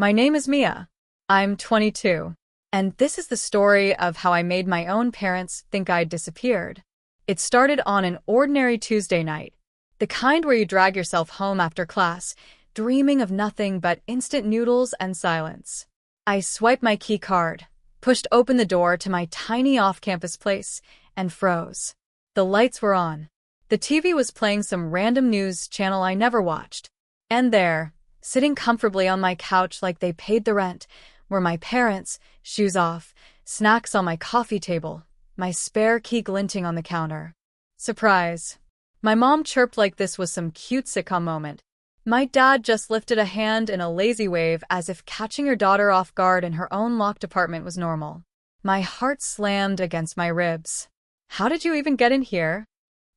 My name is Mia. I'm 22. And this is the story of how I made my own parents think I'd disappeared. It started on an ordinary Tuesday night, the kind where you drag yourself home after class, dreaming of nothing but instant noodles and silence. I swiped my key card, pushed open the door to my tiny off-campus place, and froze. The lights were on. The TV was playing some random news channel I never watched. And there, sitting comfortably on my couch like they paid the rent, were my parents, shoes off, snacks on my coffee table, my spare key glinting on the counter. Surprise. My mom chirped like this was some cute sitcom moment. My dad just lifted a hand in a lazy wave as if catching her daughter off guard in her own locked apartment was normal. My heart slammed against my ribs. How did you even get in here?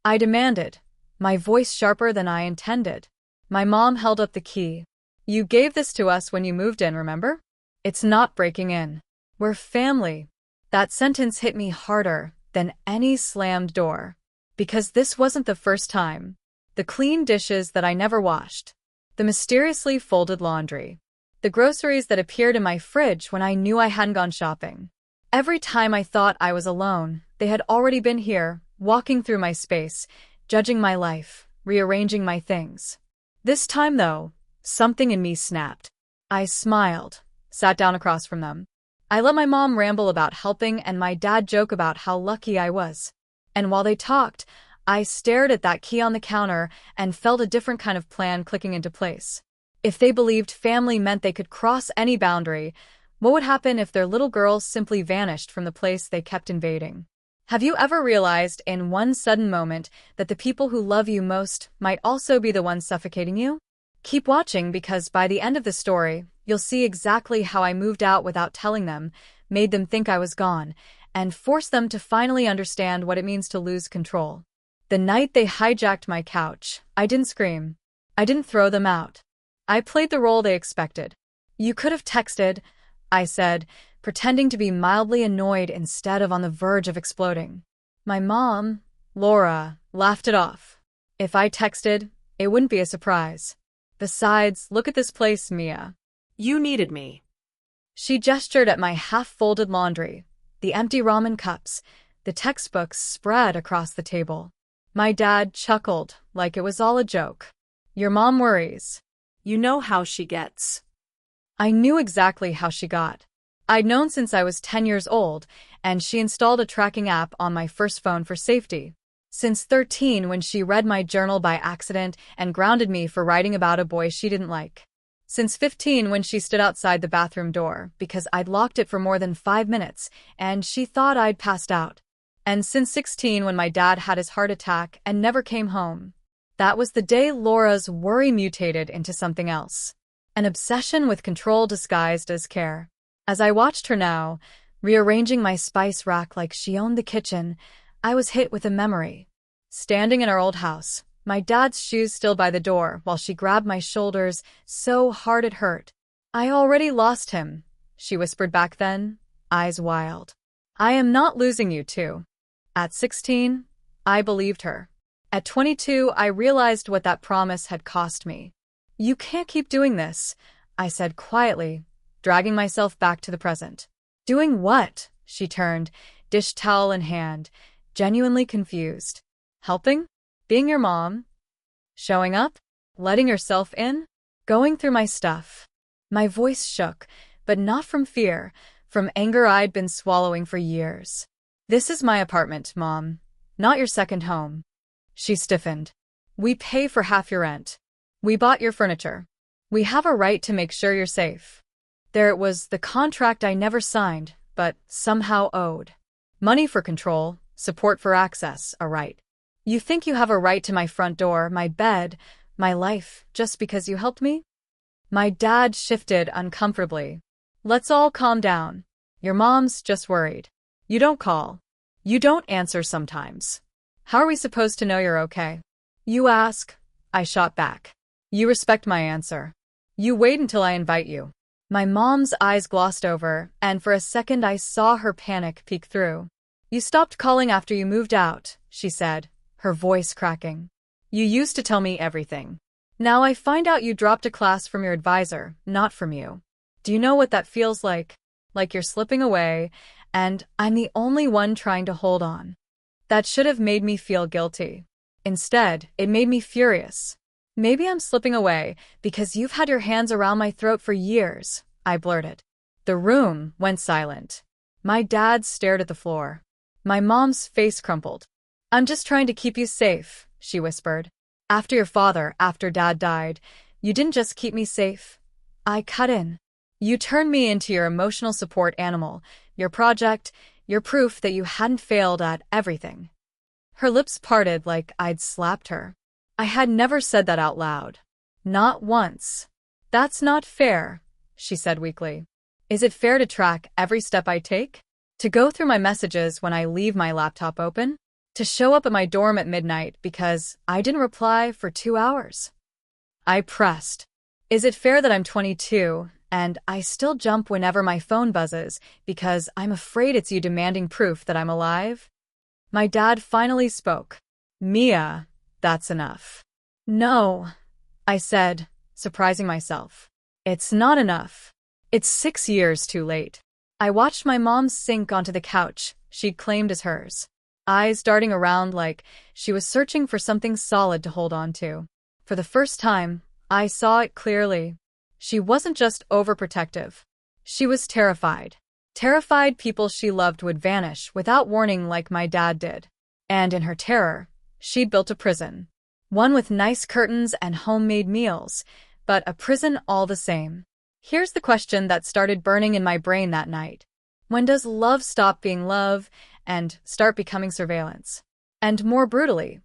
I demanded, my voice sharper than I intended. My mom held up the key. You gave this to us when you moved in, remember? It's not breaking in. We're family. That sentence hit me harder than any slammed door. Because this wasn't the first time. The clean dishes that I never washed. The mysteriously folded laundry. The groceries that appeared in my fridge when I knew I hadn't gone shopping. Every time I thought I was alone, they had already been here, walking through my space, judging my life, rearranging my things. This time, though, something in me snapped. I smiled, sat down across from them. I let my mom ramble about helping and my dad joke about how lucky I was. And while they talked, I stared at that key on the counter and felt a different kind of plan clicking into place. If they believed family meant they could cross any boundary, what would happen if their little girl simply vanished from the place they kept invading? Have you ever realized in one sudden moment that the people who love you most might also be the ones suffocating you? Keep watching because by the end of the story, you'll see exactly how I moved out without telling them, made them think I was gone, and forced them to finally understand what it means to lose control. The night they hijacked my couch, I didn't scream. I didn't throw them out. I played the role they expected. You could have texted, I said, pretending to be mildly annoyed instead of on the verge of exploding. My mom, Laura, laughed it off. If I texted, it wouldn't be a surprise. Besides, look at this place, Mia. You needed me. She gestured at my half-folded laundry, the empty ramen cups, the textbooks spread across the table. My dad chuckled like it was all a joke. Your mom worries. You know how she gets. I knew exactly how she got. I'd known since I was 10 years old, and she installed a tracking app on my first phone for safety. Since 13 when she read my journal by accident and grounded me for writing about a boy she didn't like. Since 15 when she stood outside the bathroom door because I'd locked it for more than 5 minutes and she thought I'd passed out. And since 16 when my dad had his heart attack and never came home. That was the day Laura's worry mutated into something else. An obsession with control disguised as care. As I watched her now, rearranging my spice rack like she owned the kitchen, I was hit with a memory. Standing in our old house, my dad's shoes still by the door while she grabbed my shoulders so hard it hurt. I already lost him, she whispered back then, eyes wild. I am not losing you too. At 16, I believed her. At 22, I realized what that promise had cost me. You can't keep doing this, I said quietly, dragging myself back to the present. Doing what? She turned, dish towel in hand, genuinely confused. Helping? Being your mom? Showing up? Letting yourself in? Going through my stuff. My voice shook, but not from fear, from anger I'd been swallowing for years. This is my apartment, Mom, not your second home. She stiffened. We pay for half your rent. We bought your furniture. We have a right to make sure you're safe. There it was, the contract I never signed, but somehow owed. Money for control, support for access, a right. You think you have a right to my front door, my bed, my life, just because you helped me? My dad shifted uncomfortably. Let's all calm down. Your mom's just worried. You don't call. You don't answer sometimes. How are we supposed to know you're okay? You ask, I shot back. You respect my answer. You wait until I invite you. My mom's eyes glossed over, and for a second I saw her panic peek through. You stopped calling after you moved out, she said, her voice cracking. You used to tell me everything. Now I find out you dropped a class from your advisor, not from you. Do you know what that feels like? Like you're slipping away, and I'm the only one trying to hold on. That should have made me feel guilty. Instead, it made me furious. Maybe I'm slipping away because you've had your hands around my throat for years, I blurted. The room went silent. My dad stared at the floor. My mom's face crumpled. I'm just trying to keep you safe, she whispered. After Dad died, you didn't just keep me safe. I cut in. You turned me into your emotional support animal, your project, your proof that you hadn't failed at everything. Her lips parted like I'd slapped her. I had never said that out loud. Not once. That's not fair, she said weakly. Is it fair to track every step I take? To go through my messages when I leave my laptop open? To show up at my dorm at midnight because I didn't reply for 2 hours? I pressed. Is it fair that I'm 22 and I still jump whenever my phone buzzes because I'm afraid it's you demanding proof that I'm alive? My dad finally spoke. Mia, that's enough. No, I said, surprising myself. It's not enough. It's 6 years too late. I watched my mom sink onto the couch she'd claimed as hers, eyes darting around like she was searching for something solid to hold on to. For the first time, I saw it clearly. She wasn't just overprotective. She was terrified. Terrified people she loved would vanish without warning like my dad did. And in her terror, she'd built a prison. One with nice curtains and homemade meals, but a prison all the same. Here's the question that started burning in my brain that night. When does love stop being love and start becoming surveillance? And more brutally,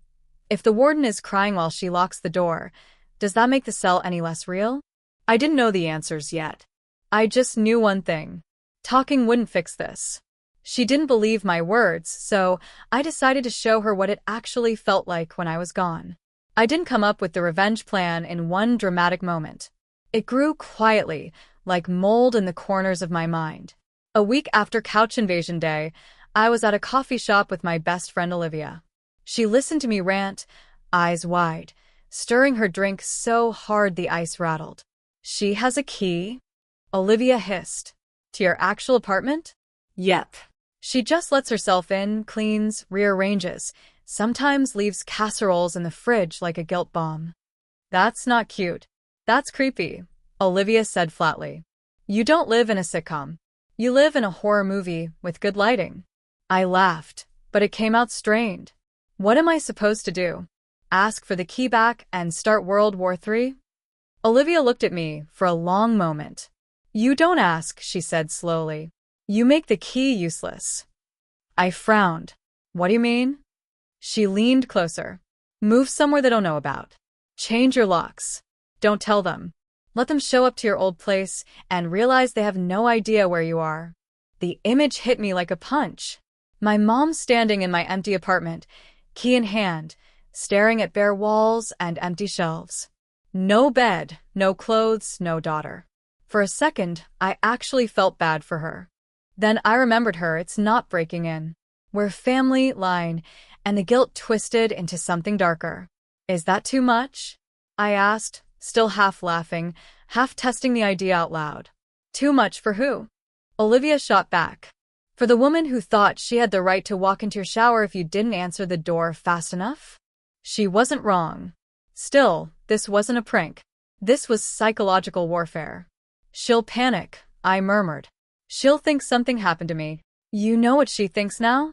if the warden is crying while she locks the door, does that make the cell any less real? I didn't know the answers yet. I just knew one thing. Talking wouldn't fix this. She didn't believe my words, so I decided to show her what it actually felt like when I was gone. I didn't come up with the revenge plan in one dramatic moment. It grew quietly, like mold in the corners of my mind. A week after Couch Invasion Day, I was at a coffee shop with my best friend Olivia. She listened to me rant, eyes wide, stirring her drink so hard the ice rattled. She has a key? Olivia hissed. To your actual apartment? Yep. She just lets herself in, cleans, rearranges, sometimes leaves casseroles in the fridge like a guilt bomb. That's not cute. That's creepy, Olivia said flatly. You don't live in a sitcom. You live in a horror movie with good lighting. I laughed, but it came out strained. What am I supposed to do? Ask for the key back and start World War III? Olivia looked at me for a long moment. You don't ask, she said slowly. You make the key useless. I frowned. What do you mean? She leaned closer. Move somewhere they don't know about. Change your locks. Don't tell them. Let them show up to your old place and realize they have no idea where you are. The image hit me like a punch. My mom standing in my empty apartment, key in hand, staring at bare walls and empty shelves. No bed, no clothes, no daughter. For a second, I actually felt bad for her. Then I remembered her, it's not breaking in. We're family line, and the guilt twisted into something darker. Is that too much? I asked, still half laughing, half testing the idea out loud. Too much for who? Olivia shot back. For the woman who thought she had the right to walk into your shower if you didn't answer the door fast enough? She wasn't wrong. Still, this wasn't a prank. This was psychological warfare. She'll panic, I murmured. She'll think something happened to me. You know what she thinks now?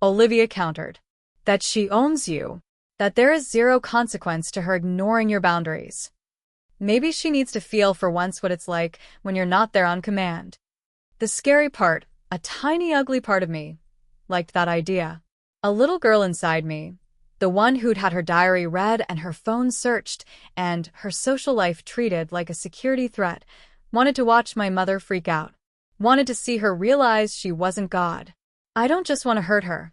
Olivia countered. That she owns you. That there is zero consequence to her ignoring your boundaries. Maybe she needs to feel for once what it's like when you're not there on command. The scary part, a tiny ugly part of me, liked that idea. A little girl inside me, the one who'd had her diary read and her phone searched and her social life treated like a security threat, wanted to watch my mother freak out. Wanted to see her realize she wasn't God. I don't just want to hurt her,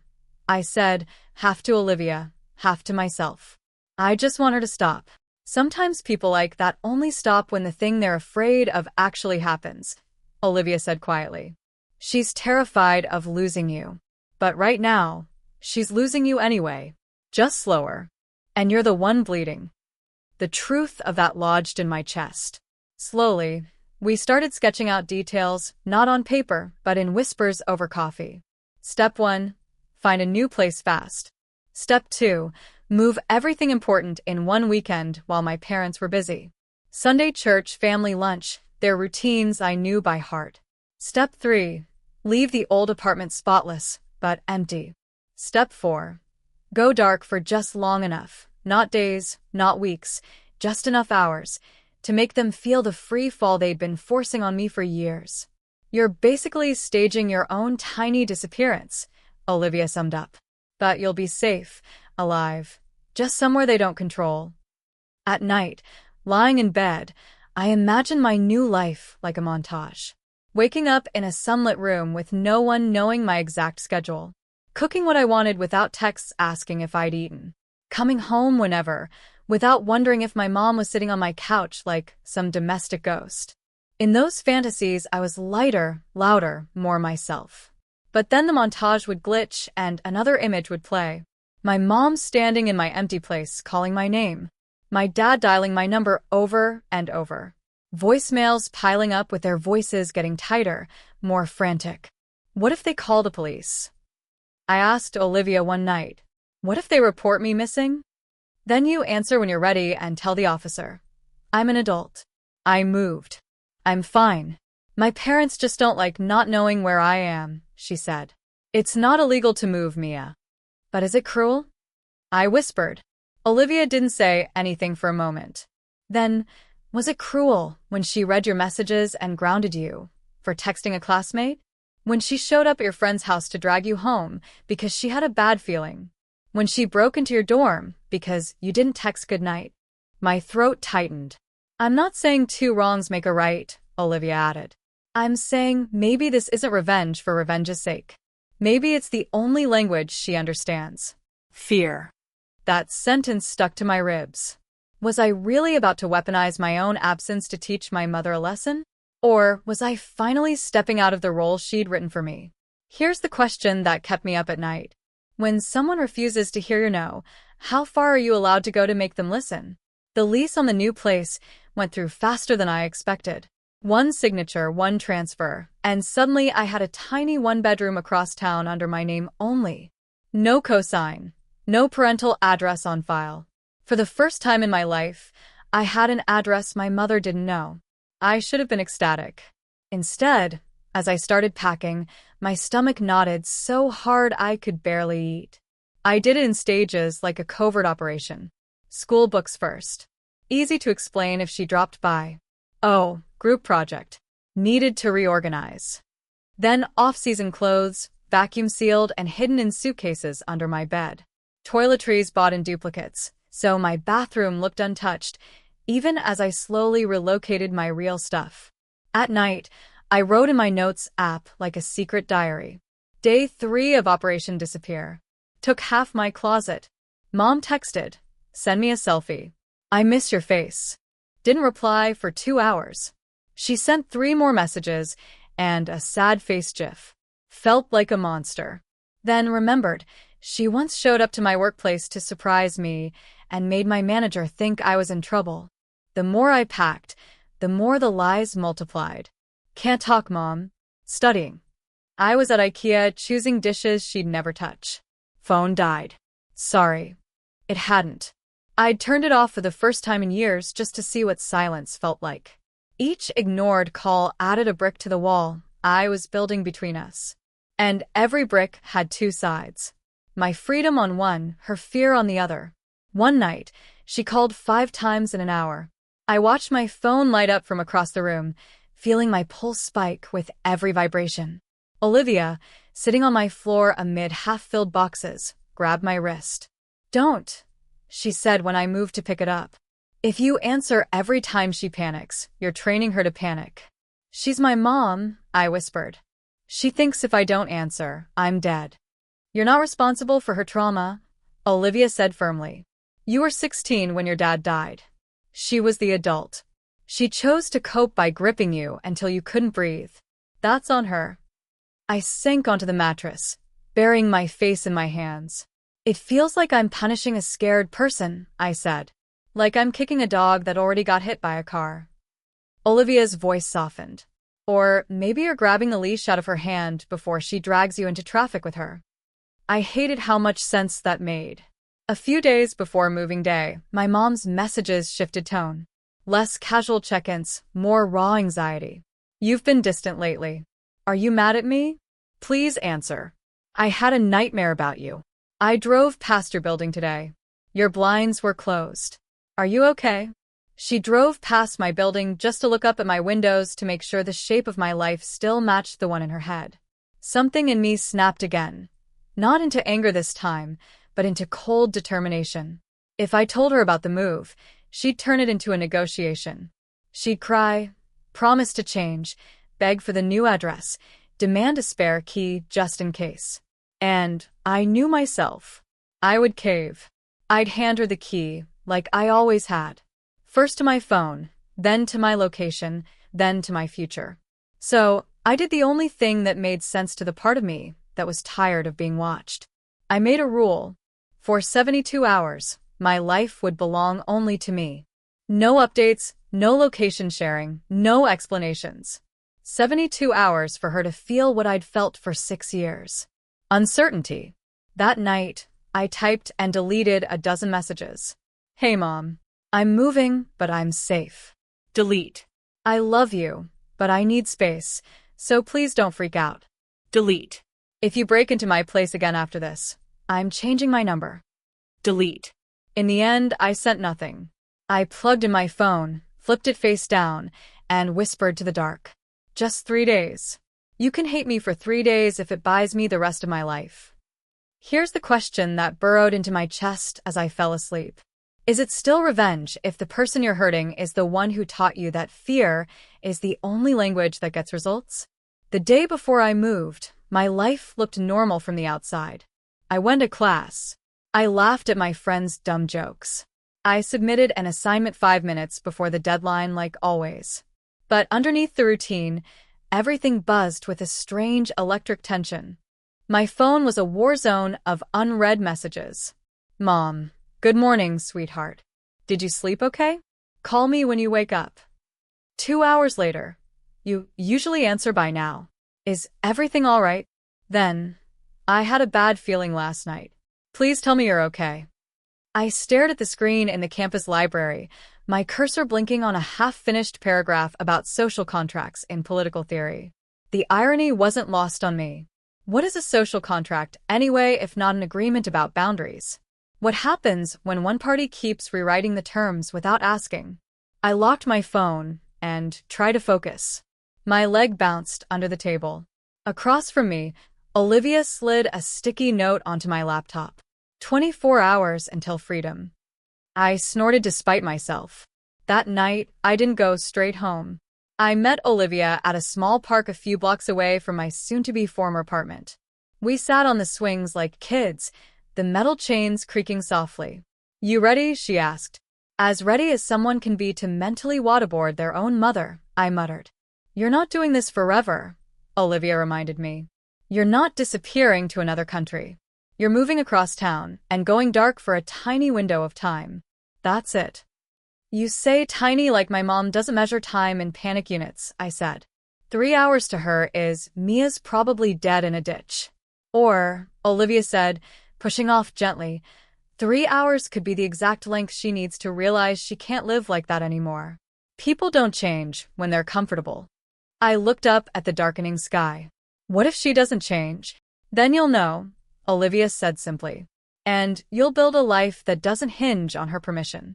I said, half to Olivia, half to myself. I just want her to stop. Sometimes people like that only stop when the thing they're afraid of actually happens, Olivia said quietly. She's terrified of losing you. But right now, she's losing you anyway, just slower. And you're the one bleeding. The truth of that lodged in my chest. Slowly, We started sketching out details, not on paper, but in whispers over coffee. Step 1. Find a new place fast. Step 2. Move everything important in one weekend while my parents were busy. Sunday church, family lunch, their routines I knew by heart. Step 3. Leave the old apartment spotless, but empty. Step 4. Go dark for just long enough, not days, not weeks, just enough hours, to make them feel the free fall they'd been forcing on me for years. You're basically staging your own tiny disappearance, Olivia summed up. But you'll be safe, alive, just somewhere they don't control. At night, lying in bed, I imagine my new life like a montage. Waking up in a sunlit room with no one knowing my exact schedule. Cooking what I wanted without texts asking if I'd eaten. Coming home whenever, without wondering if my mom was sitting on my couch like some domestic ghost. In those fantasies, I was lighter, louder, more myself. But then the montage would glitch and another image would play. My mom standing in my empty place calling my name. My dad dialing my number over and over. Voicemails piling up with their voices getting tighter, more frantic. What if they call the police? I asked Olivia one night, what if they report me missing? Then you answer when you're ready and tell the officer. I'm an adult. I moved. I'm fine. My parents just don't like not knowing where I am, she said. It's not illegal to move, Mia. But is it cruel? I whispered. Olivia didn't say anything for a moment. Then, was it cruel when she read your messages and grounded you for texting a classmate? When she showed up at your friend's house to drag you home because she had a bad feeling? When she broke into your dorm because you didn't text goodnight? My throat tightened. I'm not saying two wrongs make a right, Olivia added. I'm saying maybe this isn't revenge for revenge's sake. Maybe it's the only language she understands. Fear. That sentence stuck to my ribs. Was I really about to weaponize my own absence to teach my mother a lesson? Or was I finally stepping out of the role she'd written for me? Here's the question that kept me up at night. When someone refuses to hear your no, how far are you allowed to go to make them listen? The lease on the new place went through faster than I expected. One signature, one transfer, and suddenly I had a tiny one-bedroom across town under my name only. No cosign, no parental address on file. For the first time in my life, I had an address my mother didn't know. I should have been ecstatic. Instead, as I started packing, my stomach knotted so hard I could barely eat. I did it in stages like a covert operation. School books first. Easy to explain if she dropped by. Oh, group project. Needed to reorganize. Then off-season clothes, vacuum-sealed and hidden in suitcases under my bed. Toiletries bought in duplicates, so my bathroom looked untouched, even as I slowly relocated my real stuff. At night, I wrote in my notes app like a secret diary. Day 3 of Operation Disappear. Took half my closet. Mom texted, send me a selfie. I miss your face. Didn't reply for 2 hours. She sent 3 more messages and a sad face gif. Felt like a monster. Then remembered, she once showed up to my workplace to surprise me and made my manager think I was in trouble. The more I packed, the more the lies multiplied. Can't talk, Mom. Studying. I was at IKEA choosing dishes she'd never touch. Phone died. Sorry. It hadn't. I'd turned it off for the first time in years just to see what silence felt like. Each ignored call added a brick to the wall I was building between us. And every brick had 2 sides. My freedom on one, her fear on the other. One night, she called 5 times in an hour. I watched my phone light up from across the room, feeling my pulse spike with every vibration. Olivia, sitting on my floor amid half-filled boxes, grabbed my wrist. Don't, she said when I moved to pick it up. If you answer every time she panics, you're training her to panic. She's my mom, I whispered. She thinks if I don't answer, I'm dead. You're not responsible for her trauma, Olivia said firmly. You were 16 when your dad died. She was the adult. She chose to cope by gripping you until you couldn't breathe. That's on her. I sank onto the mattress, burying my face in my hands. It feels like I'm punishing a scared person, I said. Like I'm kicking a dog that already got hit by a car. Olivia's voice softened. Or maybe you're grabbing a leash out of her hand before she drags you into traffic with her. I hated how much sense that made. A few days before moving day, my mom's messages shifted tone. Less casual check-ins, more raw anxiety. You've been distant lately. Are you mad at me? Please answer. I had a nightmare about you. I drove past your building today. Your blinds were closed. Are you okay? She drove past my building just to look up at my windows to make sure the shape of my life still matched the one in her head. Something in me snapped again. Not into anger this time, but into cold determination. If I told her about the move, she'd turn it into a negotiation. She'd cry, promise to change, beg for the new address, demand a spare key just in case. And I knew myself. I would cave. I'd hand her the key, like I always had. First to my phone, then to my location, then to my future. So, I did the only thing that made sense to the part of me that was tired of being watched. I made a rule. For 72 hours, my life would belong only to me. No updates, no location sharing, no explanations. 72 hours for her to feel what I'd felt for 6 years. Uncertainty. That night, I typed and deleted a dozen messages. Hey mom, I'm moving, but I'm safe. Delete. I love you, but I need space, so please don't freak out. Delete. If you break into my place again after this, I'm changing my number. Delete. In the end, I sent nothing. I plugged in my phone, flipped it face down, and whispered to the dark. Just 3 days. You can hate me for 3 days if it buys me the rest of my life. Here's the question that burrowed into my chest as I fell asleep. Is it still revenge if the person you're hurting is the one who taught you that fear is the only language that gets results? The day before I moved, my life looked normal from the outside. I went to class. I laughed at my friends' dumb jokes. I submitted an assignment 5 minutes before the deadline like always. But underneath the routine, everything buzzed with a strange electric tension. My phone was a war zone of unread messages. Mom, good morning, sweetheart. Did you sleep okay? Call me when you wake up. 2 hours later. You usually answer by now. Is everything all right? Then, I had a bad feeling last night. Please tell me you're okay. I stared at the screen in the campus library, my cursor blinking on a half-finished paragraph about social contracts in political theory. The irony wasn't lost on me. What is a social contract anyway if not an agreement about boundaries? What happens when one party keeps rewriting the terms without asking? I locked my phone and tried to focus. My leg bounced under the table. Across from me, Olivia slid a sticky note onto my laptop. 24 hours until freedom. I snorted despite myself. That night, I didn't go straight home. I met Olivia at a small park a few blocks away from my soon-to-be former apartment. We sat on the swings like kids, the metal chains creaking softly. You ready? She asked. As ready as someone can be to mentally waterboard their own mother, I muttered. You're not doing this forever, Olivia reminded me. You're not disappearing to another country. You're moving across town and going dark for a tiny window of time. That's it. You say tiny like my mom doesn't measure time in panic units, I said. 3 hours to her is Mia's probably dead in a ditch. Or, Olivia said, pushing off gently, 3 hours could be the exact length she needs to realize she can't live like that anymore. People don't change when they're comfortable. I looked up at the darkening sky. What if she doesn't change? Then you'll know, Olivia said simply. And you'll build a life that doesn't hinge on her permission.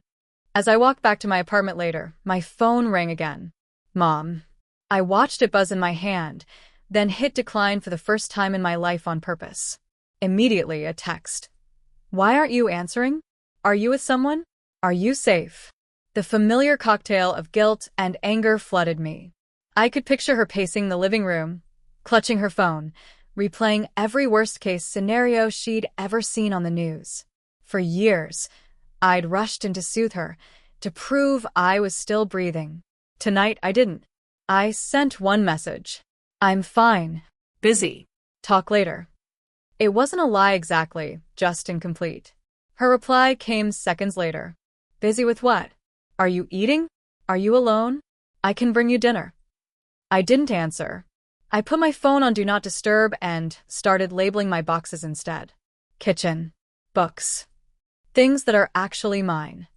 As I walked back to my apartment later, my phone rang again. Mom. I watched it buzz in my hand, then hit decline for the first time in my life on purpose. Immediately, a text. Why aren't you answering? Are you with someone? Are you safe? The familiar cocktail of guilt and anger flooded me. I could picture her pacing the living room, clutching her phone, replaying every worst-case scenario she'd ever seen on the news. For years, I'd rushed in to soothe her, to prove I was still breathing. Tonight, I didn't. I sent one message. I'm fine. Busy. Talk later. It wasn't a lie exactly, just incomplete. Her reply came seconds later. Busy with what? Are you eating? Are you alone? I can bring you dinner. I didn't answer. I put my phone on Do Not Disturb and started labeling my boxes instead. Kitchen. Books. Things that are actually mine.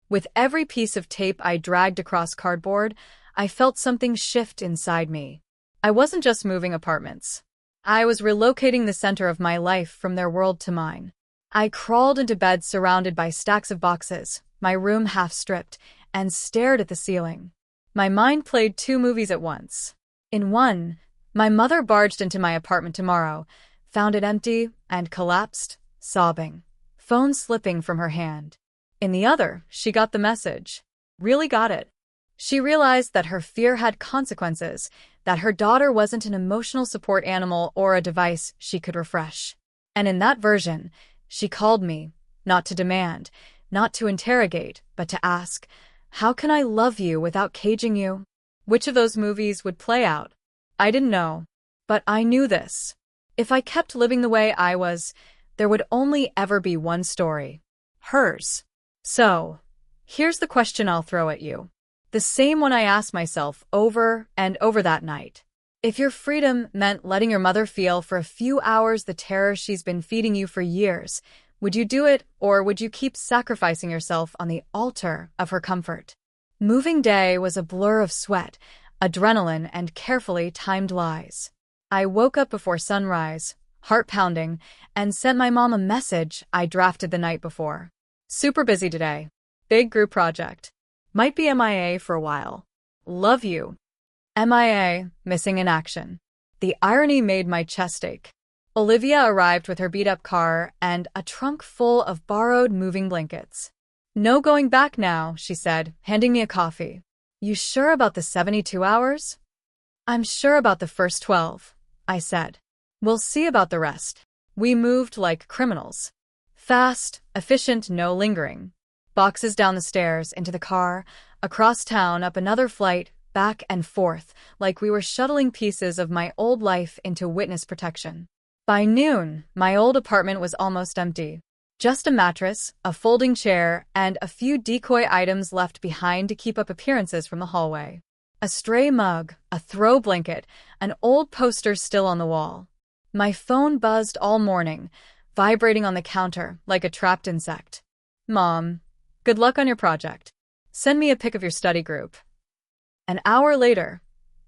With every piece of tape I dragged across cardboard, I felt something shift inside me. I wasn't just moving apartments. I was relocating the center of my life from their world to mine. I crawled into bed surrounded by stacks of boxes, my room half stripped, and stared at the ceiling. My mind played two movies at once. In one, my mother barged into my apartment tomorrow, found it empty, and collapsed, sobbing, phone slipping from her hand. In the other, she got the message. Really got it. She realized that her fear had consequences, that her daughter wasn't an emotional support animal or a device she could refresh. And in that version, she called me, not to demand, not to interrogate, but to ask, how can I love you without caging you? Which of those movies would play out? I didn't know. But I knew this. If I kept living the way I was, there would only ever be one story. Hers. So, here's the question I'll throw at you. The same one I asked myself over and over that night. If your freedom meant letting your mother feel for a few hours the terror she's been feeding you for years, would you do it, or would you keep sacrificing yourself on the altar of her comfort? Moving day was a blur of sweat, adrenaline, and carefully timed lies. I woke up before sunrise, heart pounding, and sent my mom a message I drafted the night before. Super busy today. Big group project. Might be MIA for a while. Love you. MIA, missing in action. The irony made my chest ache. Olivia arrived with her beat-up car and a trunk full of borrowed moving blankets. No going back now, she said, handing me a coffee. You sure about the 72 hours? I'm sure about the first 12, I said. We'll see about the rest. We moved like criminals. Fast, efficient, no lingering. Boxes down the stairs, into the car, across town, up another flight, back and forth, like we were shuttling pieces of my old life into witness protection. By noon, my old apartment was almost empty. Just a mattress, a folding chair, and a few decoy items left behind to keep up appearances from the hallway. A stray mug, a throw blanket, an old poster still on the wall. My phone buzzed all morning, vibrating on the counter like a trapped insect. Mom, good luck on your project. Send me a pic of your study group. An hour later,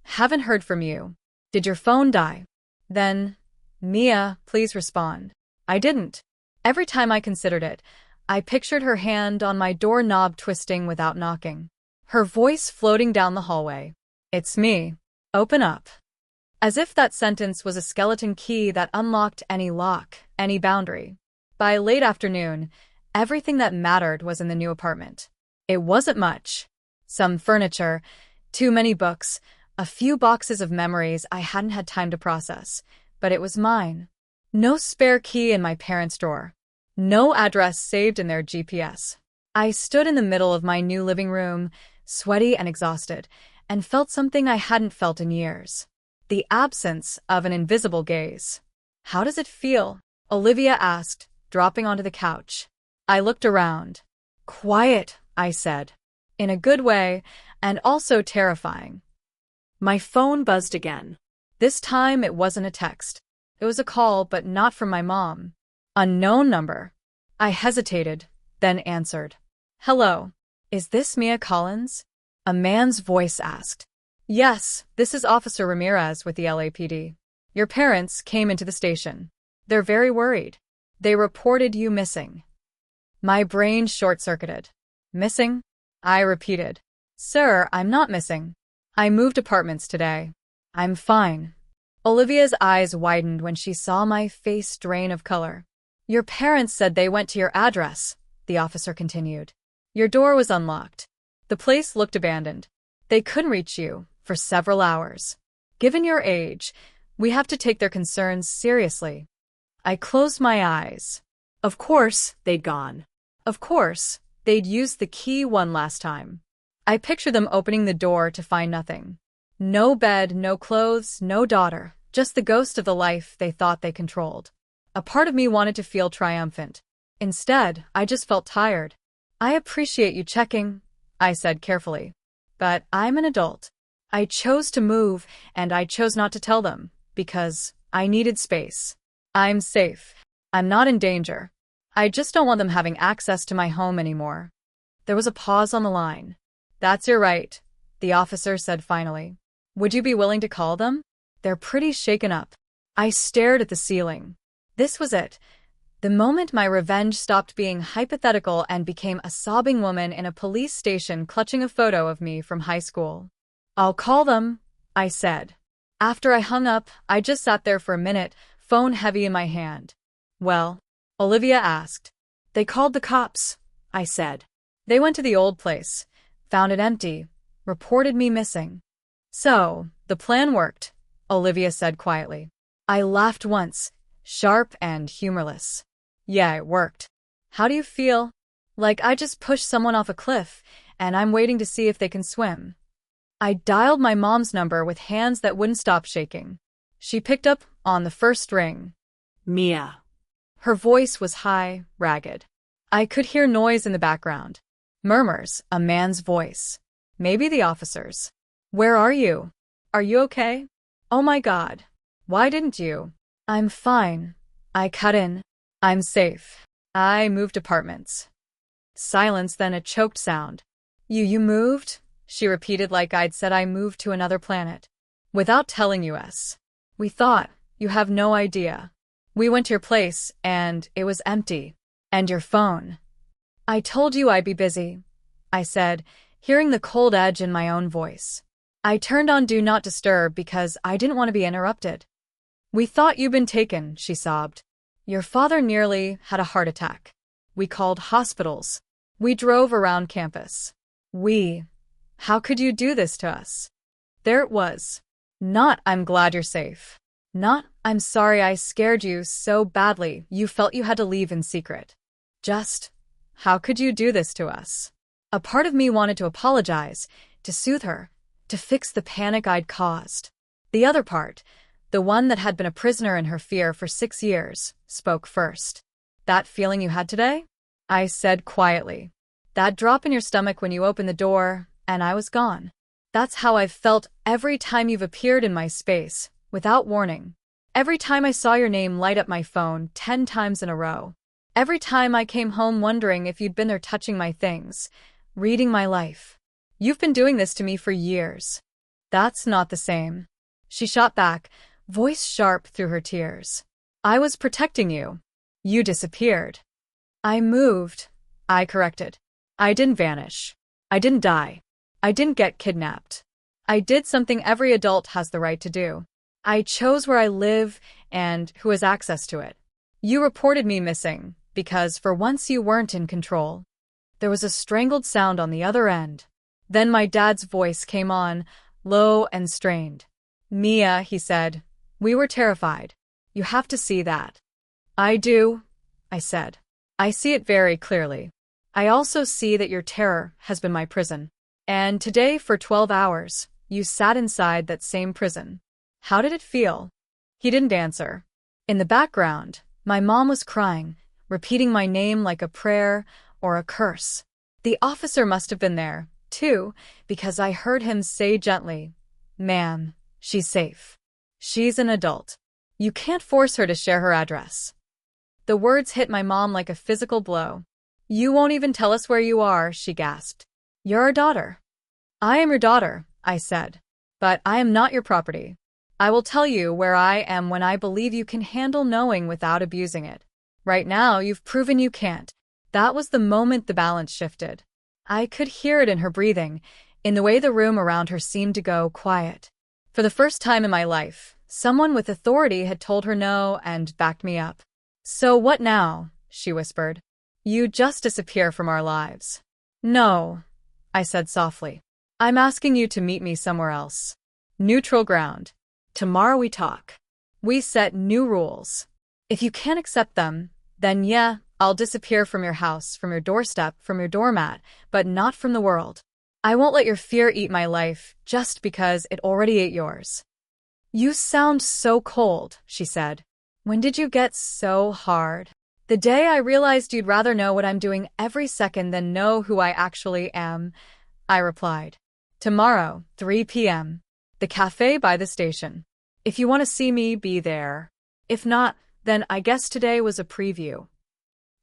haven't heard from you. Did your phone die? Then, Mia, please respond. I didn't. Every time I considered it, I pictured her hand on my doorknob twisting without knocking. Her voice floating down the hallway. It's me. Open up. As if that sentence was a skeleton key that unlocked any lock, any boundary. By late afternoon, everything that mattered was in the new apartment. It wasn't much. Some furniture, too many books, a few boxes of memories I hadn't had time to process, but it was mine. No spare key in my parents' drawer. No address saved in their GPS. I stood in the middle of my new living room, sweaty and exhausted, and felt something I hadn't felt in years. The absence of an invisible gaze. How does it feel? Olivia asked, dropping onto the couch. I looked around. Quiet, I said. In a good way, and also terrifying. My phone buzzed again. This time it wasn't a text. It was a call, but not from my mom. Unknown number. I hesitated, then answered. Hello. Is this Mia Collins? A man's voice asked. Yes, this is Officer Ramirez with the LAPD. Your parents came into the station. They're very worried. They reported you missing. My brain short-circuited. Missing? I repeated. Sir, I'm not missing. I moved apartments today. I'm fine. Olivia's eyes widened when she saw my face drain of color. Your parents said they went to your address, the officer continued. Your door was unlocked. The place looked abandoned. They couldn't reach you for several hours. Given your age, we have to take their concerns seriously. I closed my eyes. Of course, they'd gone. Of course, they'd used the key one last time. I pictured them opening the door to find nothing. No bed, no clothes, no daughter, just the ghost of the life they thought they controlled. A part of me wanted to feel triumphant. Instead, I just felt tired. I appreciate you checking, I said carefully. But I'm an adult. I chose to move, and I chose not to tell them, because I needed space. I'm safe. I'm not in danger. I just don't want them having access to my home anymore. There was a pause on the line. That's your right, the officer said finally. Would you be willing to call them? They're pretty shaken up. I stared at the ceiling. This was it. The moment my revenge stopped being hypothetical and became a sobbing woman in a police station clutching a photo of me from high school. I'll call them, I said. After I hung up, I just sat there for a minute, phone heavy in my hand. Well, Olivia asked. They called the cops, I said. They went to the old place, found it empty, reported me missing. So, the plan worked, Olivia said quietly. I laughed once, sharp and humorless. Yeah, it worked. How do you feel? Like I just pushed someone off a cliff, and I'm waiting to see if they can swim. I dialed my mom's number with hands that wouldn't stop shaking. She picked up on the first ring. Mia. Her voice was high, ragged. I could hear noise in the background. Murmurs, a man's voice. Maybe the officers. Where are you? Are you okay? Oh my God. Why didn't you? I'm fine. I cut in. I'm safe. I moved apartments. Silence, then a choked sound. You moved? She repeated like I'd said I moved to another planet. Without telling us. We thought, you have no idea. We went to your place, and it was empty. And your phone. I told you I'd be busy, I said, hearing the cold edge in my own voice. I turned on Do Not Disturb because I didn't want to be interrupted. We thought you'd been taken, she sobbed. Your father nearly had a heart attack. We called hospitals. We drove around campus. How could you do this to us? There it was. Not, I'm glad you're safe. Not, I'm sorry I scared you so badly you felt you had to leave in secret. Just, how could you do this to us? A part of me wanted to apologize, to soothe her, to fix the panic I'd caused. The other part, the one that had been a prisoner in her fear for 6 years, spoke first. That feeling you had today? I said quietly. That drop in your stomach when you opened the door, and I was gone. That's how I've felt every time you've appeared in my space, without warning. Every time I saw your name light up my phone 10 times in a row. Every time I came home wondering if you'd been there touching my things, reading my life. You've been doing this to me for years. That's not the same. She shot back, voice sharp through her tears. I was protecting you. You disappeared. I moved, I corrected. I didn't vanish. I didn't die. I didn't get kidnapped. I did something every adult has the right to do. I chose where I live and who has access to it. You reported me missing because for once you weren't in control. There was a strangled sound on the other end. Then my dad's voice came on, low and strained. Mia, he said, we were terrified. You have to see that. I do, I said. I see it very clearly. I also see that your terror has been my prison. And today, for 12 hours, you sat inside that same prison. How did it feel? He didn't answer. In the background, my mom was crying, repeating my name like a prayer or a curse. The officer must have been there, too, because I heard him say gently, Ma'am, she's safe. She's an adult. You can't force her to share her address. The words hit my mom like a physical blow. You won't even tell us where you are, she gasped. You're our daughter. I am your daughter, I said. But I am not your property. I will tell you where I am when I believe you can handle knowing without abusing it. Right now, you've proven you can't. That was the moment the balance shifted. I could hear it in her breathing, in the way the room around her seemed to go quiet. For the first time in my life, someone with authority had told her no and backed me up. So what now? She whispered. You just disappear from our lives. No, I said softly. I'm asking you to meet me somewhere else. Neutral ground. Tomorrow we talk. We set new rules. If you can't accept them, then yeah, I'll disappear from your house, from your doorstep, from your doormat, but not from the world. I won't let your fear eat my life just because it already ate yours. You sound so cold, she said. When did you get so hard? The day I realized you'd rather know what I'm doing every second than know who I actually am, I replied. Tomorrow, 3 p.m. The cafe by the station. If you want to see me, be there. If not, then I guess today was a preview.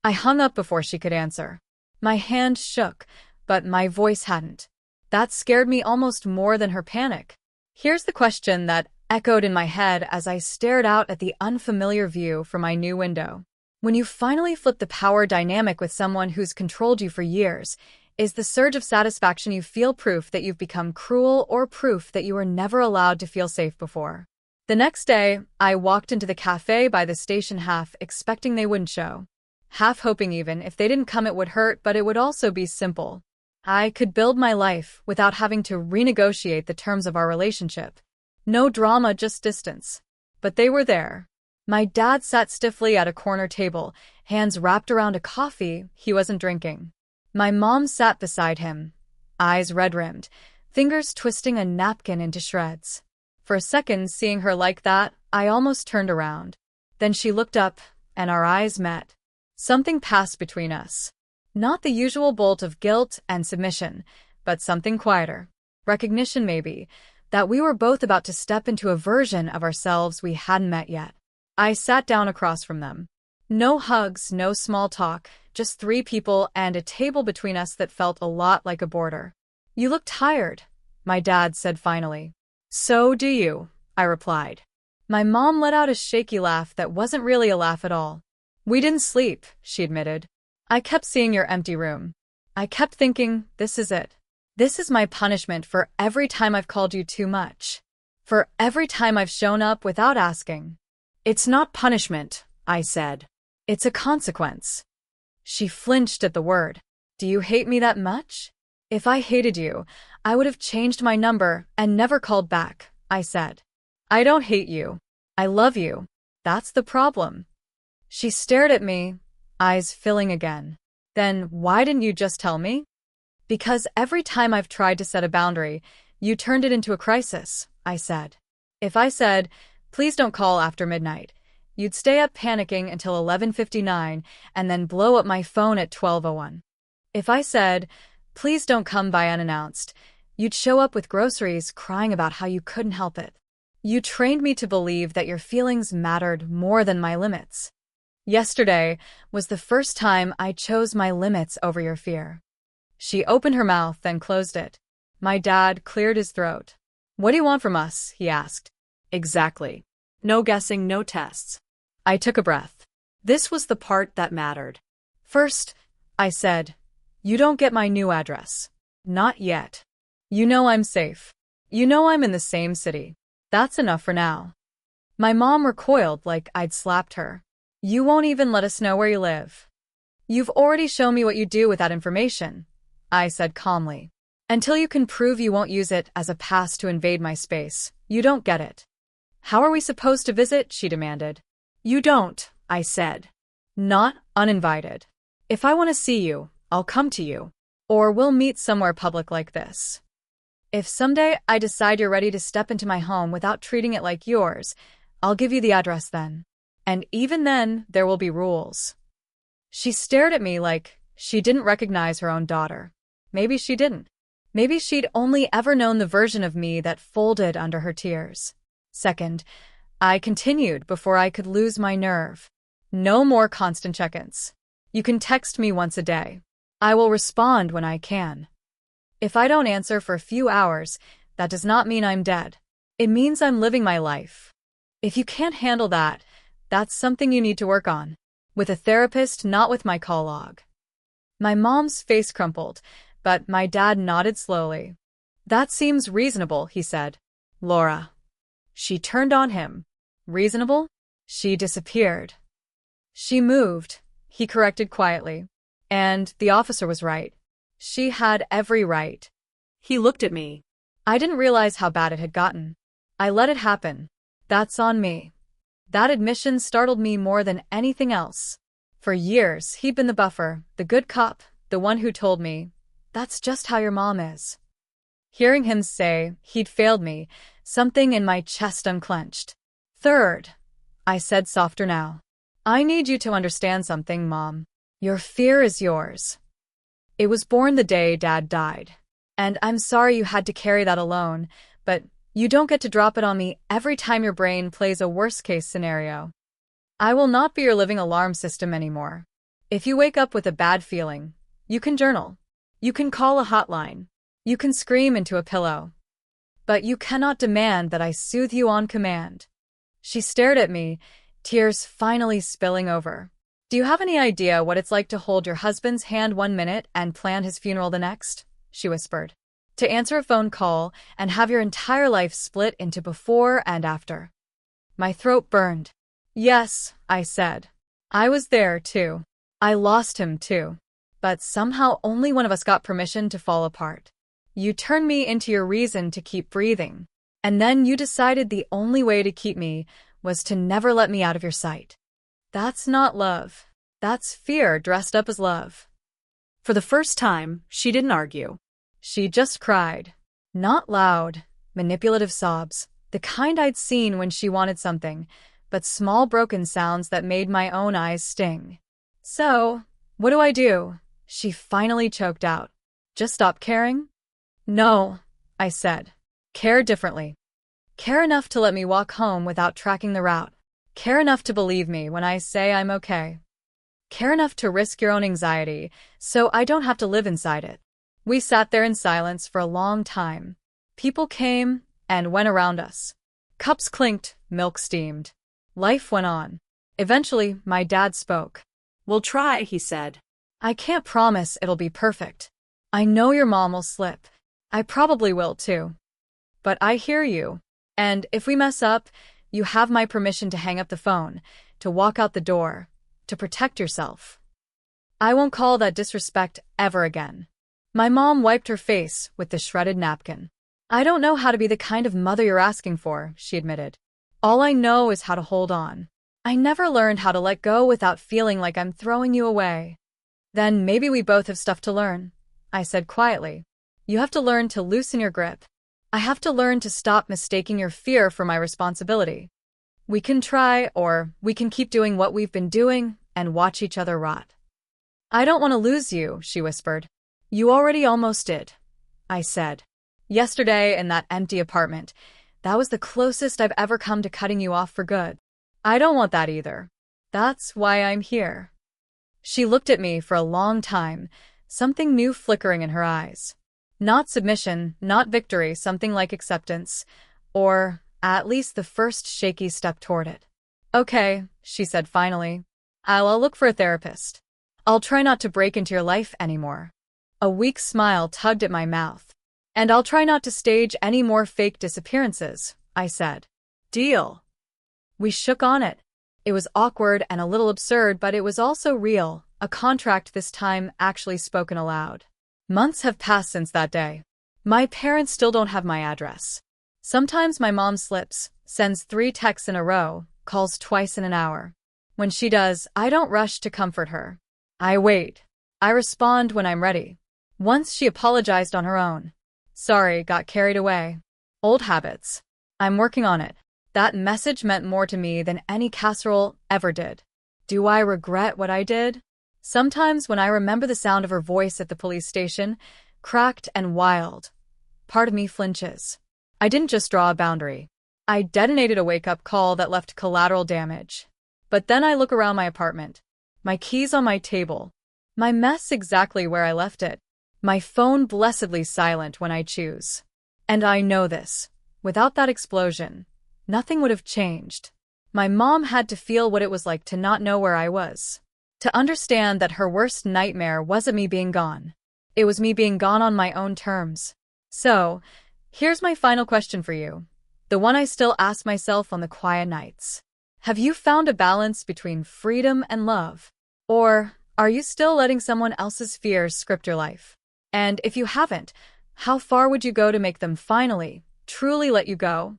I hung up before she could answer. My hand shook, but my voice hadn't. That scared me almost more than her panic. Here's the question that echoed in my head as I stared out at the unfamiliar view from my new window. When you finally flip the power dynamic with someone who's controlled you for years, is the surge of satisfaction you feel proof that you've become cruel or proof that you were never allowed to feel safe before? The next day, I walked into the cafe by the station half expecting they wouldn't show. Half hoping even if they didn't come it would hurt, but it would also be simple. I could build my life without having to renegotiate the terms of our relationship. No drama, just distance. But they were there. My dad sat stiffly at a corner table, hands wrapped around a coffee he wasn't drinking. My mom sat beside him, eyes red-rimmed, fingers twisting a napkin into shreds. For a second, seeing her like that, I almost turned around. Then she looked up, and our eyes met. Something passed between us. Not the usual bolt of guilt and submission, but something quieter. Recognition, maybe, that we were both about to step into a version of ourselves we hadn't met yet. I sat down across from them. No hugs, no small talk, just 3 people and a table between us that felt a lot like a border. "You look tired," my dad said finally. "So do you," I replied. My mom let out a shaky laugh that wasn't really a laugh at all. "We didn't sleep," she admitted. "I kept seeing your empty room. I kept thinking, this is it. This is my punishment for every time I've called you too much. For every time I've shown up without asking." "It's not punishment," I said. "It's a consequence." She flinched at the word. "Do you hate me that much?" "If I hated you, I would have changed my number and never called back," I said. "I don't hate you. I love you. That's the problem." She stared at me, eyes filling again. "Then why didn't you just tell me?" "Because every time I've tried to set a boundary, you turned it into a crisis," I said. "If I said, 'Please don't call after midnight,' you'd stay up panicking until 11:59 and then blow up my phone at 12:01. If I said, 'Please don't come by unannounced,' you'd show up with groceries crying about how you couldn't help it. You trained me to believe that your feelings mattered more than my limits. Yesterday was the first time I chose my limits over your fear." She opened her mouth, then closed it. My dad cleared his throat. "What do you want from us?" he asked. "Exactly. No guessing, no tests." I took a breath. This was the part that mattered. "First," I said, "you don't get my new address. Not yet. You know I'm safe. You know I'm in the same city. That's enough for now." My mom recoiled like I'd slapped her. "You won't even let us know where you live." "You've already shown me what you do with that information," I said calmly. "Until you can prove you won't use it as a pass to invade my space, you don't get it." "How are we supposed to visit?" she demanded. "You don't," I said. "Not uninvited. If I want to see you, I'll come to you. Or we'll meet somewhere public like this. If someday I decide you're ready to step into my home without treating it like yours, I'll give you the address then. And even then, there will be rules." She stared at me like she didn't recognize her own daughter. Maybe she didn't. Maybe she'd only ever known the version of me that folded under her tears. Second, I continued before I could lose my nerve. "No more constant check-ins. You can text me once a day. I will respond when I can. If I don't answer for a few hours, that does not mean I'm dead. It means I'm living my life. If you can't handle that, that's something you need to work on. With a therapist, not with my call log." My mom's face crumpled, but my dad nodded slowly. "That seems reasonable," he said. "Laura." She turned on him. "Reasonable?" She disappeared. "She moved," he corrected quietly. "And the officer was right. She had every right." He looked at me. I didn't realize how bad it had gotten. I let it happen. That's on me. That admission startled me more than anything else. For years, he'd been the buffer, the good cop, the one who told me, "That's just how your mom is." Hearing him say he'd failed me, something in my chest unclenched. "Third," I said softer now, "I need you to understand something, Mom. Your fear is yours. It was born the day Dad died. And I'm sorry you had to carry that alone, but you don't get to drop it on me every time your brain plays a worst-case scenario. I will not be your living alarm system anymore. If you wake up with a bad feeling, you can journal. You can call a hotline. You can scream into a pillow. But you cannot demand that I soothe you on command. She stared at me, tears finally spilling over. Do you have any idea what it's like to hold your husband's hand 1 minute and plan his funeral the next? She whispered. To answer a phone call and have your entire life split into before and after. My throat burned. Yes, I said. I was there, too. I lost him, too. But somehow only one of us got permission to fall apart. You turned me into your reason to keep breathing. And then you decided the only way to keep me was to never let me out of your sight. That's not love. That's fear dressed up as love. For the first time, she didn't argue. She just cried. Not loud, manipulative sobs, the kind I'd seen when she wanted something, but small broken sounds that made my own eyes sting. So, what do I do? She finally choked out. Just stop caring? No, I said. Care differently. Care enough to let me walk home without tracking the route. Care enough to believe me when I say I'm okay. Care enough to risk your own anxiety so I don't have to live inside it. We sat there in silence for a long time. People came and went around us. Cups clinked, milk steamed. Life went on. Eventually, my dad spoke. We'll try, he said. I can't promise it'll be perfect. I know your mom will slip. I probably will too. But I hear you. And if we mess up, you have my permission to hang up the phone, to walk out the door, to protect yourself. I won't call that disrespect ever again. My mom wiped her face with the shredded napkin. I don't know how to be the kind of mother you're asking for, she admitted. All I know is how to hold on. I never learned how to let go without feeling like I'm throwing you away. Then maybe we both have stuff to learn, I said quietly. You have to learn to loosen your grip. I have to learn to stop mistaking your fear for my responsibility. We can try, or we can keep doing what we've been doing and watch each other rot. I don't want to lose you, she whispered. You already almost did, I said. Yesterday in that empty apartment, that was the closest I've ever come to cutting you off for good. I don't want that either. That's why I'm here. She looked at me for a long time, something new flickering in her eyes. Not submission, not victory, something like acceptance, or at least the first shaky step toward it. Okay, she said finally. I'll look for a therapist. I'll try not to break into your life anymore. A weak smile tugged at my mouth. And I'll try not to stage any more fake disappearances, I said. Deal. We shook on it. It was awkward and a little absurd, but it was also real, a contract this time actually spoken aloud. Months have passed since that day. My parents still don't have my address. Sometimes my mom slips, sends 3 texts in a row, calls twice in an hour. When she does, I don't rush to comfort her. I wait. I respond when I'm ready. Once she apologized on her own. Sorry, got carried away. Old habits. I'm working on it. That message meant more to me than any casserole ever did. Do I regret what I did? Sometimes when I remember the sound of her voice at the police station, cracked and wild, part of me flinches. I didn't just draw a boundary. I detonated a wake-up call that left collateral damage. But then I look around my apartment. My keys on my table. My mess exactly where I left it. My phone blessedly silent when I choose. And I know this. Without that explosion, nothing would have changed. My mom had to feel what it was like to not know where I was. To understand that her worst nightmare wasn't me being gone. It was me being gone on my own terms. So, here's my final question for you. The one I still ask myself on the quiet nights. Have you found a balance between freedom and love? Or are you still letting someone else's fears script your life? And if you haven't, how far would you go to make them finally, truly let you go?